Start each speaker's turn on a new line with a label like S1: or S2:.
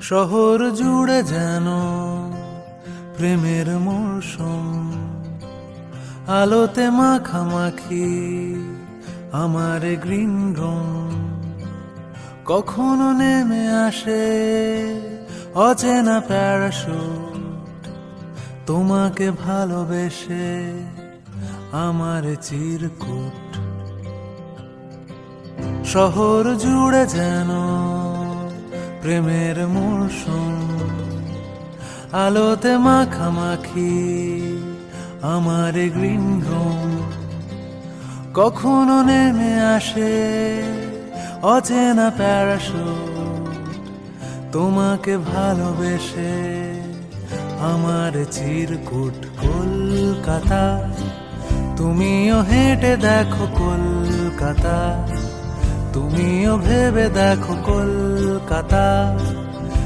S1: শহর জুড়ে যেন প্রেমের মৌসুম, আলোতে মাখামাখি আমার গ্রিন রুম। কখনো নেমে আসে অচেনা প্যারাশুট, তোমাকে ভালোবেসে আমার চিরকুট। শহর জুড়ে যেন প্রেমের মৌসুম, আলোতে মাখামাখি আমার গ্রিন রুম। কখনো নেমে আসে অচেনা প্যারাশুট, তোমাকে ভালোবেসে আমার চিরকুট। কলকাতা, তুমিও হেঁটে দেখো কলকাতা, তুমিও ভেবে দেখো কলকাতা।